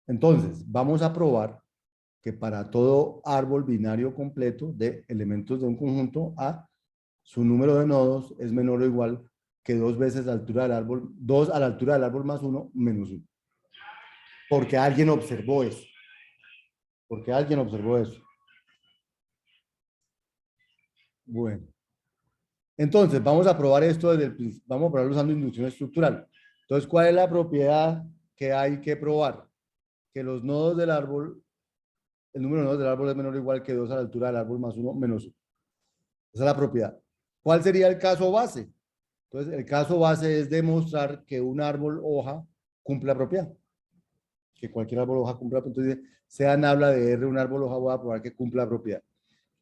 Entonces, vamos a probar que para todo árbol binario completo de elementos de un conjunto A, su número de nodos es menor o igual que 2 veces la altura del árbol, 2 a la altura del árbol más 1 menos 1. Porque alguien observó eso. Porque alguien observó eso. Bueno. Entonces, vamos a probar esto desde el principio. Vamos a probar usando inducción estructural. Entonces, ¿cuál es la propiedad que hay que probar? Que los nodos del árbol, el número de nodos del árbol es menor o igual que 2 a la altura del árbol más 1 menos 1. Esa es la propiedad. ¿Cuál sería el caso base? Entonces, el caso base es demostrar que un árbol hoja cumple la propiedad. Que cualquier árbol hoja cumple la propiedad. Entonces, sean habla de R, un árbol hoja, voy a probar que cumple la propiedad.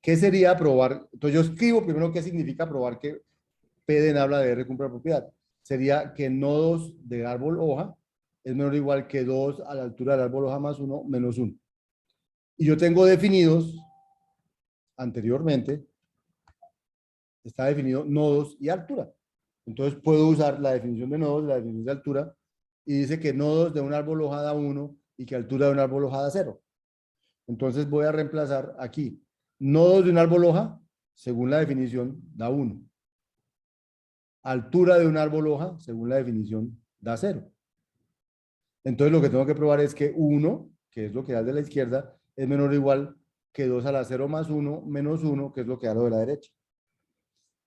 ¿Qué sería probar? Entonces, yo escribo primero qué significa probar que P de habla de R cumple la propiedad. Sería que nodos de árbol hoja es menor o igual que 2 a la altura del árbol hoja más 1 menos 1. Y yo tengo definidos anteriormente, está definido nodos y altura. Entonces puedo usar la definición de nodos, la definición de altura, y dice que nodos de un árbol hoja da 1 y que altura de un árbol hoja da 0. Entonces voy a reemplazar aquí nodos de un árbol hoja, según la definición, da 1. Altura de un árbol hoja, según la definición, da 0. Entonces lo que tengo que probar es que 1, que es lo que da de la izquierda, es menor o igual que 2 a la 0 más 1 menos 1, que es lo que da lo de la derecha.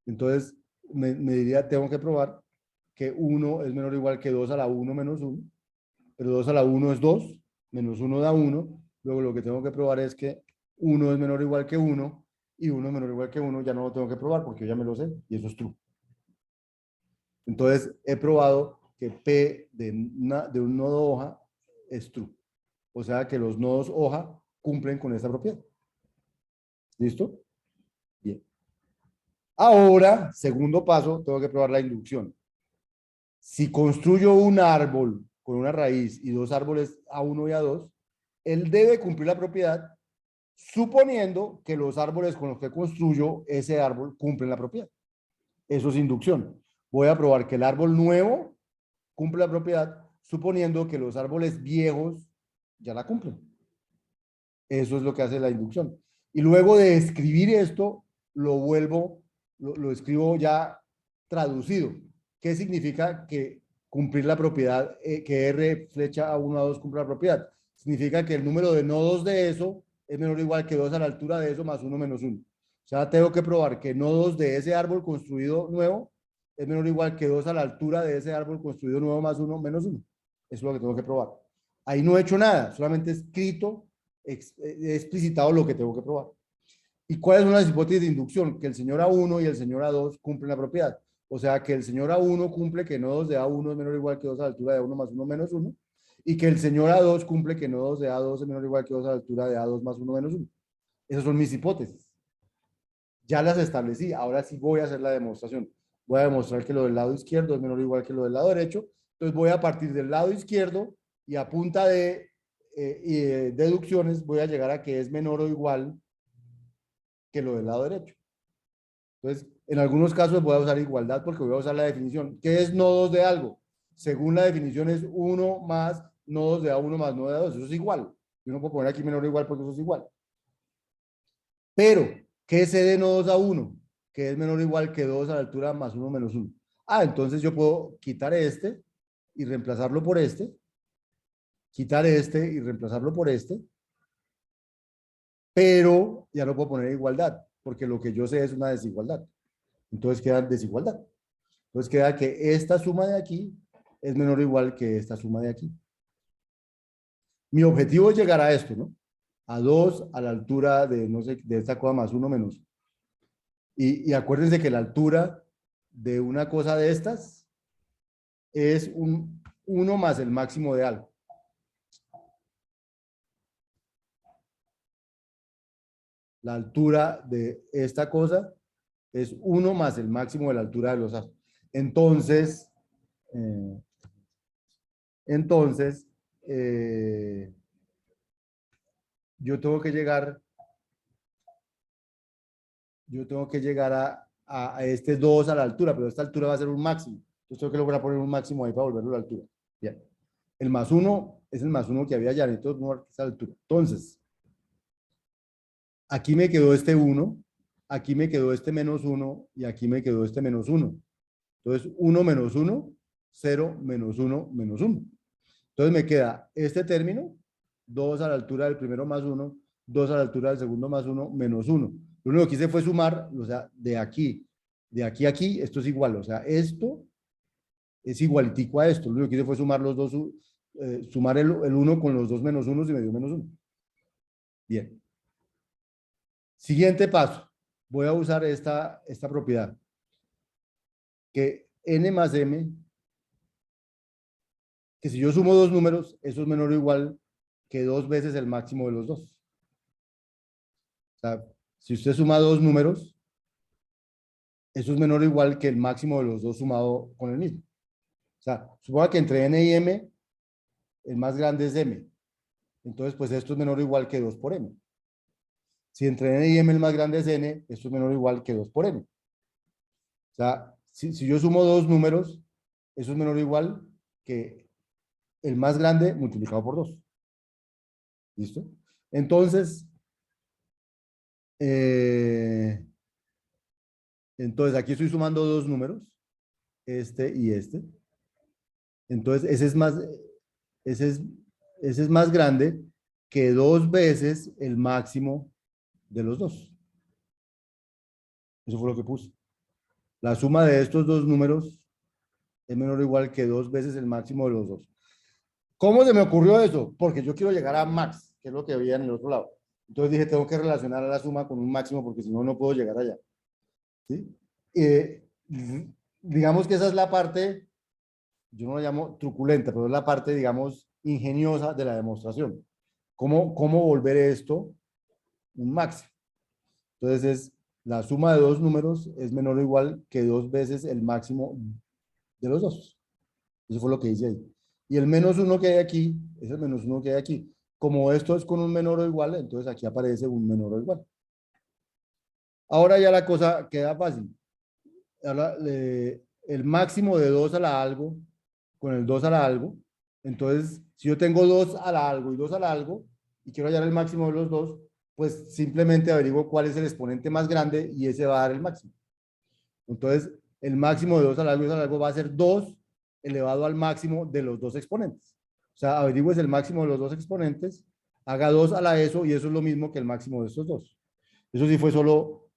Entonces me diría, tengo que probar que 1 es menor o igual que 2 a la 1 menos 1, pero 2 a la 1 es 2, menos 1 da 1, luego lo que tengo que probar es que 1 es menor o igual que 1, y 1 es menor o igual que 1, ya no lo tengo que probar porque yo ya me lo sé, y eso es true. Entonces he probado que P de un nodo hoja es true. O sea que los nodos hoja cumplen con esta propiedad. ¿Listo? Bien. Ahora, segundo paso, tengo que probar la inducción. Si construyo un árbol con una raíz y dos árboles A1 y A2, él debe cumplir la propiedad suponiendo que los árboles con los que construyo ese árbol cumplen la propiedad. Eso es inducción. Voy a probar que el árbol nuevo cumple la propiedad suponiendo que los árboles viejos ya la cumplen. Eso es lo que hace la inducción. Y luego de escribir esto, lo escribo ya traducido. ¿Qué significa que cumplir la propiedad, que R flecha A1 a 2 cumple la propiedad? Significa que el número de nodos de eso es menor o igual que 2 a la altura de eso más 1 menos 1. O sea, tengo que probar que nodos de ese árbol construido nuevo es menor o igual que 2 a la altura de ese árbol construido nuevo más 1 menos 1. Eso es lo que tengo que probar. Ahí no he hecho nada, solamente he escrito, he explicitado lo que tengo que probar. ¿Y cuáles son las hipótesis de inducción? Que el señor A1 y el señor A2 cumplen la propiedad. O sea, que el señor A1 cumple que nodos de A1 es menor o igual que 2 a la altura de 1 más 1 menos 1. Y que el señor A2 cumple que nodos de A2 es menor o igual que 2 a la altura de A2 más 1 menos 1. Esas son mis hipótesis. Ya las establecí. Ahora sí voy a hacer la demostración. Voy a demostrar que lo del lado izquierdo es menor o igual que lo del lado derecho. Entonces voy a partir del lado izquierdo y a punta de deducciones voy a llegar a que es menor o igual que lo del lado derecho. Entonces, en algunos casos voy a usar igualdad porque voy a usar la definición. ¿Qué es nodos de algo? Según la definición es 1 más nodos de A1 más nodos de A2. Eso es igual. Yo no puedo poner aquí menor o igual porque eso es igual. Pero, ¿qué es C de nodos A1? Que es menor o igual que 2 a la altura más 1 menos 1. Ah, entonces yo puedo quitar este y reemplazarlo por este. Quitar este y reemplazarlo por este. Pero ya no puedo poner igualdad, porque lo que yo sé es una desigualdad. Entonces queda desigualdad. Entonces queda que esta suma de aquí es menor o igual que esta suma de aquí. Mi objetivo es llegar a esto, ¿no? A 2 a la altura de, no sé, de esta cosa más 1 menos. Y acuérdense que la altura de una cosa de estas es 1 más el máximo de algo. La altura de esta cosa es 1 más el máximo de la altura de los astros. Entonces, eh, entonces yo tengo que llegar, a este 2 a la altura, pero esta altura va a ser un máximo. Entonces tengo que lograr poner un máximo ahí para volverlo a la altura. Bien. El más 1 es el más 1 que había allá, entonces no esa altura. Entonces, aquí me quedó este 1, aquí me quedó este menos 1 y aquí me quedó este menos 1. Entonces, 1 menos 1, 0 menos 1 menos 1. Entonces me queda este término, 2 a la altura del primero más 1, 2 a la altura del segundo más 1, menos 1. Lo único que hice fue sumar, o sea, de aquí a aquí, esto es igual. O sea, esto es igualitico a esto. Lo único que hice fue sumar los dos, sumar el 1 con los dos menos 1 y me dio menos 1. Bien. Siguiente paso. Voy a usar esta propiedad. Que n más m, que si yo sumo dos números, eso es menor o igual que 2 veces el máximo de los dos. O sea, si usted suma dos números, eso es menor o igual que el máximo de los dos sumado con el mismo. O sea, suponga que entre n y m, el más grande es m. Entonces, pues esto es menor o igual que 2 por m. Si entre n y m el más grande es n, esto es menor o igual que 2 por n. O sea, si yo sumo dos números, eso es menor o igual que el más grande multiplicado por 2. ¿Listo? Entonces, eh, entonces aquí estoy sumando dos números, este y este. Entonces, ese es, ese es más grande que 2 veces el máximo de los dos. Eso fue lo que puse. La suma de estos dos números es menor o igual que 2 veces el máximo de los dos. ¿Cómo se me ocurrió eso? Porque yo quiero llegar a max, que es lo que había en el otro lado. Entonces dije, tengo que relacionar a la suma con un máximo porque si no, no puedo llegar allá. ¿Sí? Eh, digamos que esa es la parte, yo no la llamo truculenta, pero es la parte, digamos, ingeniosa de la demostración. ¿Cómo volver esto un máximo? Entonces es la suma de dos números es menor o igual que 2 veces el máximo de los dos. Eso fue lo que hice ahí. Y el menos 1 que hay aquí es el menos 1 que hay aquí. Como esto es con un menor o igual, entonces aquí aparece un menor o igual. Ahora ya la cosa queda fácil. Ahora, el máximo de 2 a la algo con el 2 a la algo. Entonces, si yo tengo 2 a la algo y 2 a la algo y quiero hallar el máximo de los dos, pues simplemente averiguo cuál es el exponente más grande y ese va a dar el máximo. Entonces, el máximo de 2 a la algo y 2 a la algo va a ser 2 elevado al máximo de los dos exponentes. O sea, averigües el máximo de los dos exponentes, haga 2 a la eso y eso es lo mismo que el máximo de estos dos. Eso sí fue solo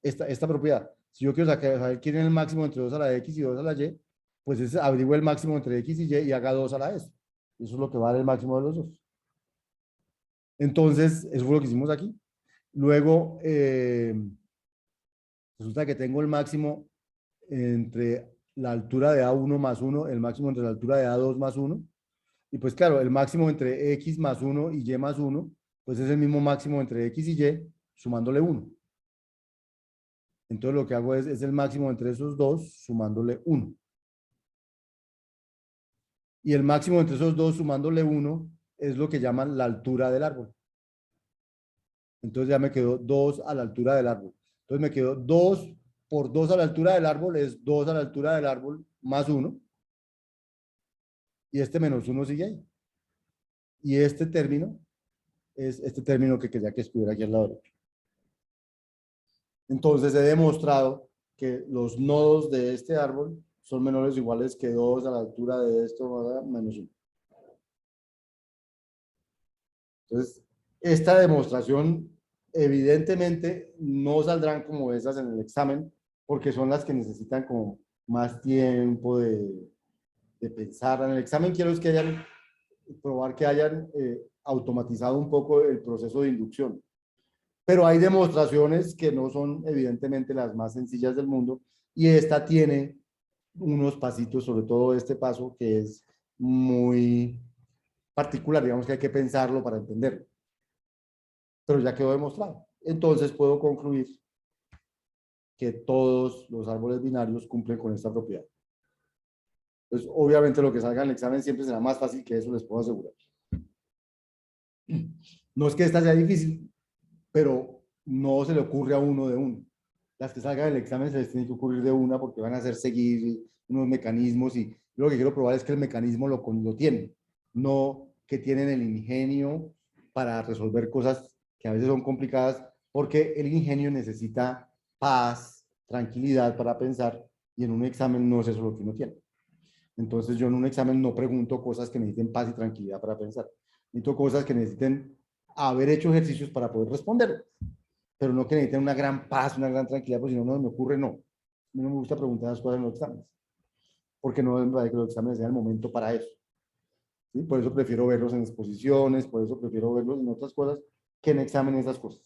esta propiedad. Si yo quiero saber quién es el máximo entre 2 a la x y 2 a la y, pues es averigüe el máximo entre x y haga 2 a la s. Eso es lo que va a dar el máximo de los dos. Entonces, eso fue lo que hicimos aquí. Luego, resulta que tengo el máximo entre la altura de A1 más 1, el máximo entre la altura de A2 más 1. Y pues claro, el máximo entre X más 1 y Y más 1, pues es el mismo máximo entre X y Y, sumándole 1. Entonces lo que hago es el máximo entre esos dos, sumándole 1. Y el máximo entre esos dos, sumándole 1, es lo que llaman la altura del árbol. Entonces ya me quedó 2 a la altura del árbol. Entonces me quedó 2 por 2 a la altura del árbol, es 2 a la altura del árbol más 1. Y este menos 1 sigue ahí. Y este término es este término que quería que estuviera aquí al lado derecho. Entonces he demostrado que los nodos de este árbol son menores o iguales que 2 a la altura de esto menos 1. Entonces, esta demostración evidentemente no saldrán como esas en el examen, porque son las que necesitan como más tiempo de pensar. En el examen quiero es que hayan, probar que hayan automatizado un poco el proceso de inducción. Pero hay demostraciones que no son evidentemente las más sencillas del mundo y esta tiene unos pasitos, sobre todo este paso que es muy particular, digamos que hay que pensarlo para entenderlo. Pero ya quedó demostrado. Entonces puedo concluir que todos los árboles binarios cumplen con esta propiedad. Pues obviamente lo que salga en el examen siempre será más fácil que eso, les puedo asegurar. No es que esta sea difícil, pero no se le ocurre a uno de uno. Las que salgan del examen se les tiene que ocurrir de una porque van a hacer seguir unos mecanismos y Yo lo que quiero probar es que el mecanismo lo tiene, no que tienen el ingenio para resolver cosas que a veces son complicadas, porque el ingenio necesita paz, tranquilidad para pensar, y en un examen no es eso lo que uno tiene. Entonces yo en un examen no pregunto cosas que necesiten paz y tranquilidad para pensar. Necesito cosas que necesiten haber hecho ejercicios para poder responder, pero no que necesiten una gran paz, una gran tranquilidad, porque si no, no me ocurre, no. A mí no me gusta preguntar las cosas en los exámenes, porque no me parece que los exámenes sean el momento para eso. ¿Sí? Por eso prefiero verlos en exposiciones, por eso prefiero verlos en otras cosas que en examen esas cosas.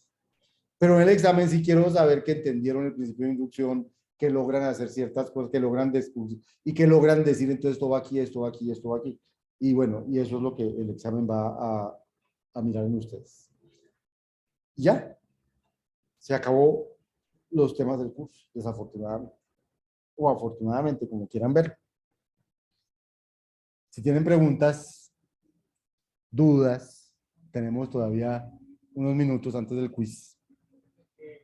Pero en el examen sí quiero saber que entendieron el principio de inducción, que logran hacer ciertas cosas, que logran descubrir y que logran decir, entonces esto va aquí, esto va aquí, esto va aquí. Y bueno, y eso es lo que el examen va a mirar en ustedes. Ya, se acabó los temas del curso, desafortunadamente, o afortunadamente, como quieran ver. Si tienen preguntas, dudas, tenemos todavía unos minutos antes del quiz.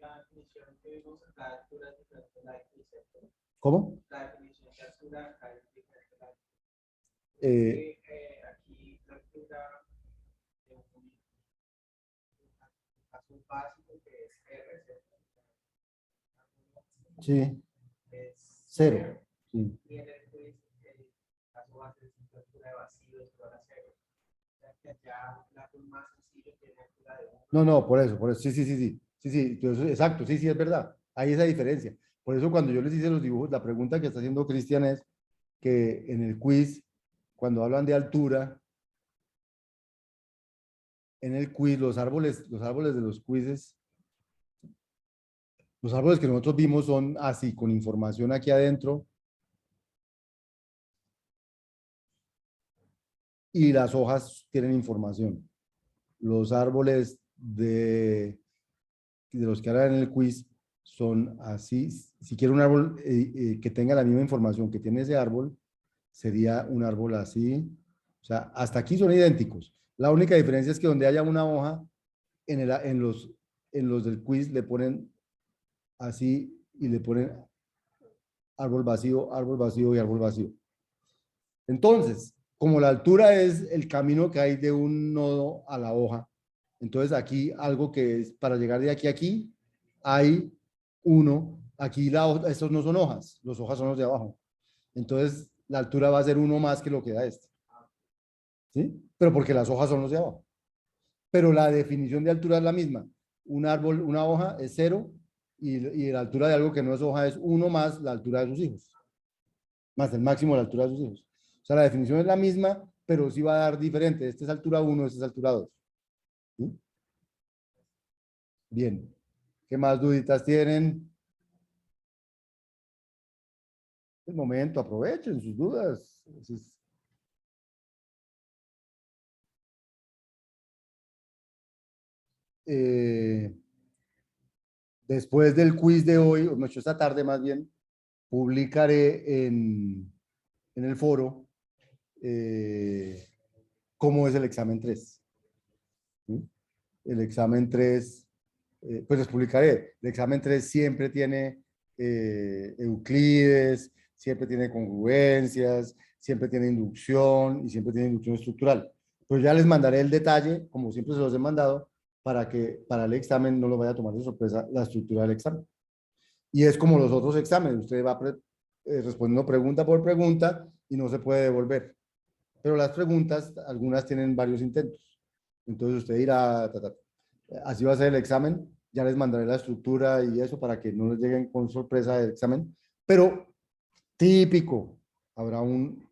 La definición que vimos acá de altura es diferente a la de ¿cierto? ¿Cómo? La definición de altura acá es diferente a la Eh, aquí la altura de un caso básico que es R, ¿cierto? sí, Es cero. Sí. y en el quiz el caso base es la altura de vacío es igual a 0. O sea que allá la más sencillo tiene altura de 1. No, no, por eso, sí, sí, sí, sí, sí, sí, entonces, exacto, sí, sí, es verdad, hay esa diferencia. Por eso cuando yo les hice los dibujos, la pregunta que está haciendo Cristian es que en el quiz, cuando hablan de altura, en el quiz, los árboles de los quizzes, los árboles que nosotros vimos son así, con información aquí adentro, y las hojas tienen información. Los árboles de los que hablan en el quiz son así. Si quiero un árbol que tenga la misma información que tiene ese árbol, sería un árbol así. O sea, hasta aquí son idénticos. La única diferencia es que donde haya una hoja, en los del quiz le ponen así y le ponen árbol vacío y árbol vacío. Entonces, como la altura es el camino que hay de un nodo a la hoja, entonces aquí algo que es para llegar de aquí a aquí, hay uno, aquí estos no son hojas, los hojas son los de abajo. Entonces, la altura va a ser uno más que lo que da este. ¿Sí? Pero porque las hojas son los de abajo. Pero la definición de altura es la misma. Un árbol, una hoja es cero y la altura de algo que no es hoja es uno más la altura de sus hijos, más el máximo de la altura de sus hijos. O sea, la definición es la misma, pero sí va a dar diferente. Este es altura 1, este es altura 2. ¿Sí? Bien. ¿Qué más duditas tienen? El momento, aprovechen sus dudas. Eh, después del quiz de hoy, o mucho esta tarde más bien, publicaré en el foro cómo es el examen 3. ¿Sí? El examen 3 pues les publicaré. El examen 3 siempre tiene Euclides, siempre tiene congruencias, siempre tiene inducción y siempre tiene inducción estructural. Pero ya les mandaré el detalle, como siempre se los he mandado, para que para el examen no lo vaya a tomar de sorpresa la estructura del examen. Y es como los otros exámenes, usted va respondiendo pregunta por pregunta y no se puede devolver. Pero las preguntas, algunas tienen varios intentos. Entonces usted dirá, así va a ser el examen, ya les mandaré la estructura y eso para que no les lleguen con sorpresa del examen, pero típico, habrá un,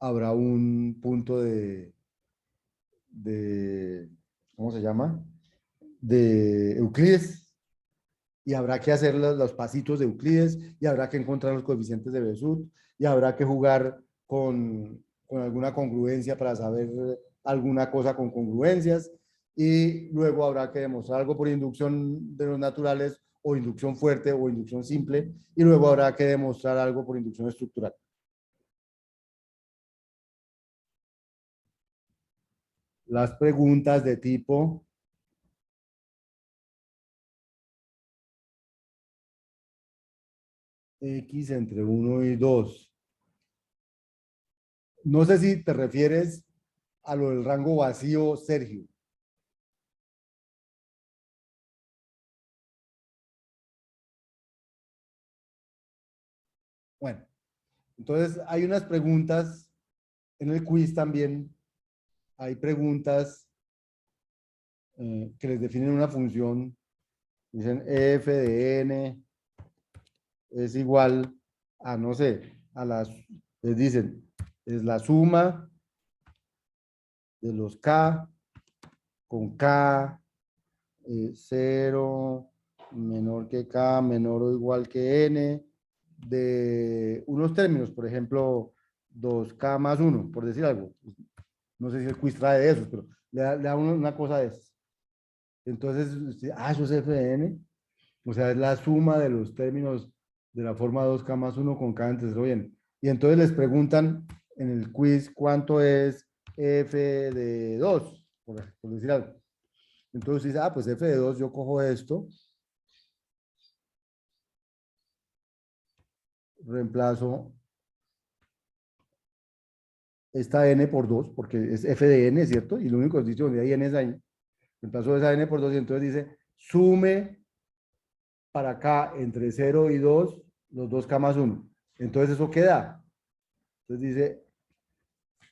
habrá un punto de, ¿cómo se llama? De Euclides, y habrá que hacer los pasitos de Euclides, y habrá que encontrar los coeficientes de Besut, y habrá que jugar con alguna congruencia para saber alguna cosa con congruencias, y luego habrá que demostrar algo por inducción de los naturales, o inducción fuerte, o inducción simple, y luego habrá que demostrar algo por inducción estructural. Las preguntas de tipo X entre 1 y 2. No sé si te refieres a lo del rango vacío, Sergio. Bueno, entonces hay unas preguntas en el quiz también. Hay preguntas que les definen una función. Dicen f de n es igual a, no sé, les dicen, es la suma de los k con k 0 menor que k menor o igual que n de unos términos, por ejemplo, 2k más 1, por decir algo. No sé si el quiz trae de esos, pero le da una cosa de esas. Entonces, eso es f de n. O sea, es la suma de los términos de la forma 2k más 1 con k entre 0 y n. Y entonces les preguntan en el quiz cuánto es f de 2, por decir algo. Entonces dice, pues f de 2, yo cojo esto, reemplazo esta n por 2, porque es f de n, ¿cierto? Y lo único que dice donde hay n es ahí. Reemplazo esa n por 2 y entonces dice, sume para acá entre 0 y 2, los 2k más 1. Entonces eso queda. Entonces dice,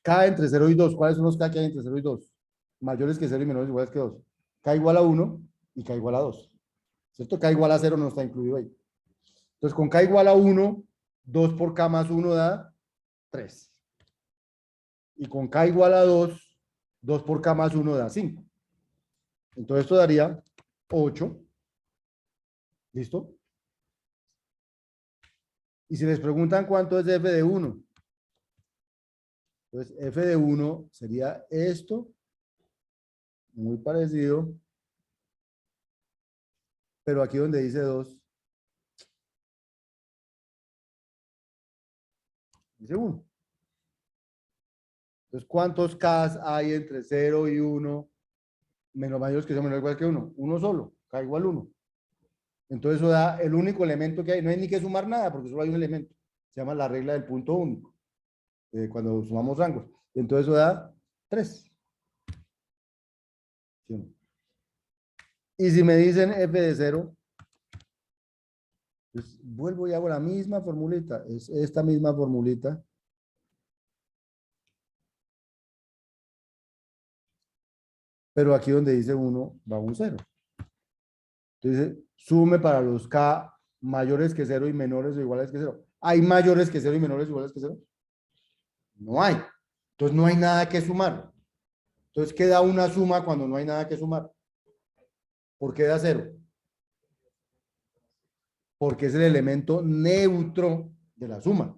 k entre 0 y 2, ¿cuáles son los k que hay entre 0 y 2? Mayores que 0 y menores iguales que 2. K igual a 1 y k igual a 2. ¿Cierto? K igual a 0 no está incluido ahí. Entonces con k igual a 1, 2 por k más 1 da 3. Y con k igual a 2, 2 por k más 1 da 5. Entonces esto daría 8. ¿Listo? Y si les preguntan cuánto es f de 1, entonces f de 1 sería esto, muy parecido, pero aquí donde dice 2, dice 1. Entonces, ¿cuántos K hay entre 0 y 1? Menos mayores que son menor o igual que 1. Uno solo, K igual 1. Entonces, eso da el único elemento que hay. No hay ni que sumar nada porque solo hay un elemento. Se llama la regla del punto único. Cuando sumamos rangos. Entonces, eso da 3. ¿Sí? Y si me dicen f de 0, pues vuelvo y hago la misma formulita. Es esta misma formulita. Pero aquí donde dice 1 va un 0. Entonces, sume para los K mayores que 0 y menores o iguales que 0. ¿Hay mayores que 0 y menores o iguales que 0? No hay. Entonces, no hay nada que sumar. Entonces, queda una suma cuando no hay nada que sumar. ¿Por qué da 0? Porque es el elemento neutro de la suma.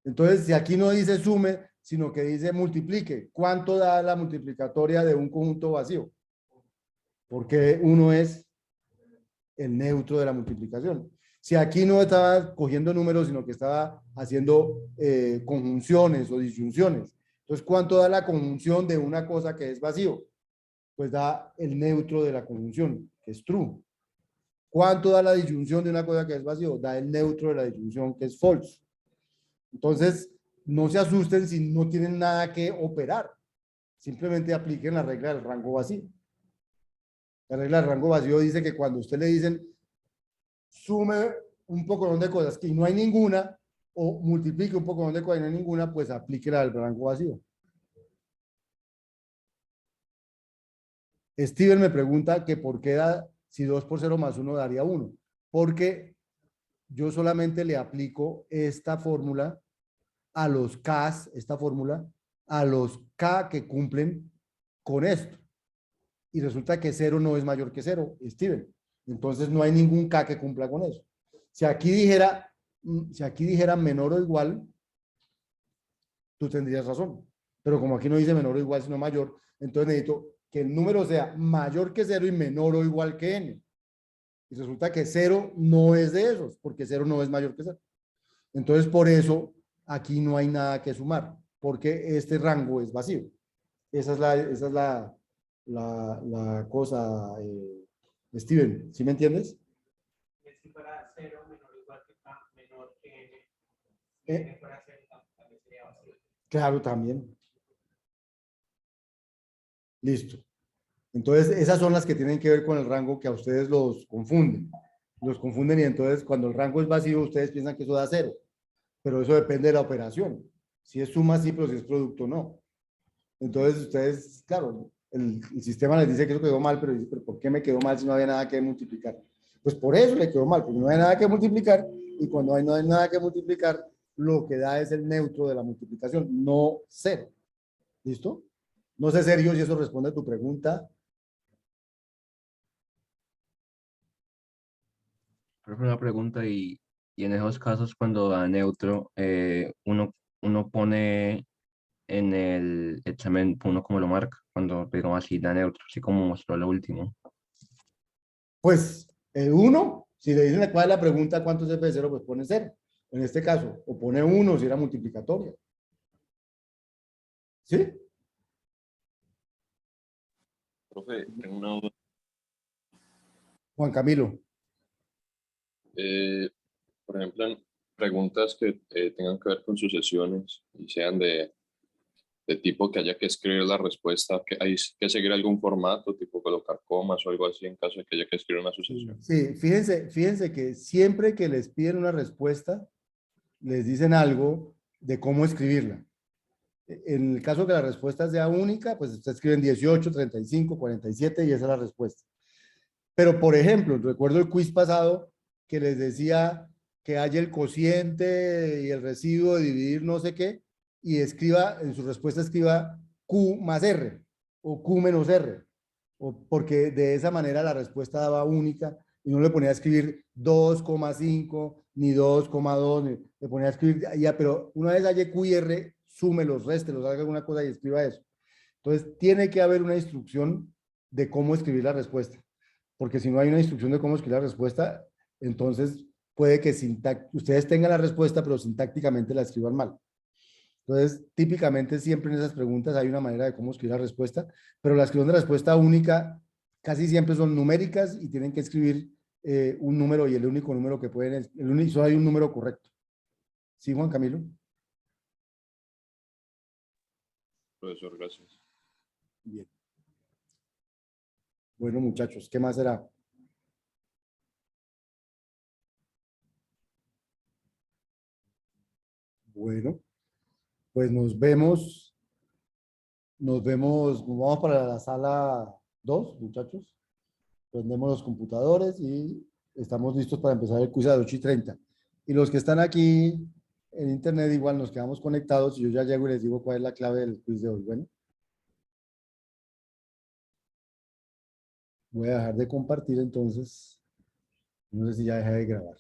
Entonces, si aquí no dice sume, sino que dice multiplique, ¿cuánto da la multiplicatoria de un conjunto vacío? Porque uno es el neutro de la multiplicación. Si aquí no estaba cogiendo números, sino que estaba haciendo conjunciones o disyunciones. Entonces, ¿cuánto da la conjunción de una cosa que es vacío? Pues da el neutro de la conjunción, que es true. ¿Cuánto da la disyunción de una cosa que es vacío? Da el neutro de la disyunción, que es false. Entonces, no se asusten si no tienen nada que operar. Simplemente apliquen la regla del rango vacío. La regla del rango vacío dice que cuando usted le dicen sume un poco de cosas que no hay ninguna o multiplique un poco de cosas y no hay ninguna, pues aplique la del rango vacío. Steven me pregunta que por qué da, si 2 por 0 más 1 daría 1. Porque yo solamente le aplico esta fórmula a los K, esta fórmula, a los K que cumplen con esto. Y resulta que 0 no es mayor que 0, Steven. Entonces no hay ningún K que cumpla con eso. Si aquí dijera menor o igual, tú tendrías razón. Pero como aquí no dice menor o igual, sino mayor, entonces necesito que el número sea mayor que 0 y menor o igual que n. Y resulta que 0 no es de esos, porque 0 no es mayor que 0. Entonces, por eso, aquí no hay nada que sumar, porque este rango es vacío. Esa es la cosa, Steven, ¿sí me entiendes? Si fuera 0 Eh, fuera cero, también sería vacío. claro, también. Listo. Entonces, esas son las que tienen que ver con el rango que a ustedes los confunden. Los confunden y entonces cuando el rango es vacío, ustedes piensan que eso da cero. Pero eso depende de la operación. Si es suma, sí, pero si es producto, no. Entonces, ustedes, claro, el sistema les dice que eso quedó mal, pero dice, ¿pero por qué me quedó mal si no había nada que multiplicar? Pues por eso le quedó mal, porque no hay nada que multiplicar y cuando no hay nada que multiplicar, lo que da es el neutro de la multiplicación, no cero. ¿Listo? No sé, Sergio, si eso responde a tu pregunta. Profe, una pregunta y en esos casos cuando da neutro, uno pone en el examen, uno como lo marca, cuando digamos así da neutro, así como mostró lo último. Pues el 1, si le dicen cuál es la pregunta, ¿cuánto es f de 0? Pues pone 0. En este caso, o pone 1 si era multiplicatoria. ¿Sí? Profe, tengo una duda. Juan Camilo. Eh, por ejemplo, en preguntas que tengan que ver con sucesiones y sean de tipo que haya que escribir la respuesta, que hay que seguir algún formato, tipo colocar comas o algo así en caso de que haya que escribir una sucesión. Sí, fíjense que siempre que les piden una respuesta, les dicen algo de cómo escribirla. En el caso que la respuesta sea única, pues ustedes escriben 18, 35, 47 y esa es la respuesta. Pero, por ejemplo, recuerdo el quiz pasado que les decía que haya el cociente y el residuo de dividir no sé qué, y escriba, en su respuesta escriba Q más R o Q menos R, o porque de esa manera la respuesta daba única y no le ponía a escribir 2,5 ni 2,2, le ponía a escribir, ya, pero una vez haya Q y R, sume los restes, los haga alguna cosa y escriba eso. Entonces, tiene que haber una instrucción de cómo escribir la respuesta porque si no hay una instrucción de cómo escribir la respuesta, entonces puede que ustedes tengan la respuesta, pero sintácticamente la escriban mal. Entonces, típicamente siempre en esas preguntas hay una manera de cómo escribir la respuesta, pero las que son de respuesta única casi siempre son numéricas y tienen que escribir un número y el único número que pueden, solo hay un número correcto. ¿Sí, Juan Camilo? Profesor, gracias. Bien. Bueno, muchachos, ¿qué más será? Bueno, pues nos vamos para la sala 2, muchachos. Prendemos los computadores y estamos listos para empezar el quiz a las 8:30. Y los que están aquí en internet igual nos quedamos conectados y yo ya llego y les digo cuál es la clave del quiz de hoy. Bueno, voy a dejar de compartir entonces. No sé si ya dejé de grabar.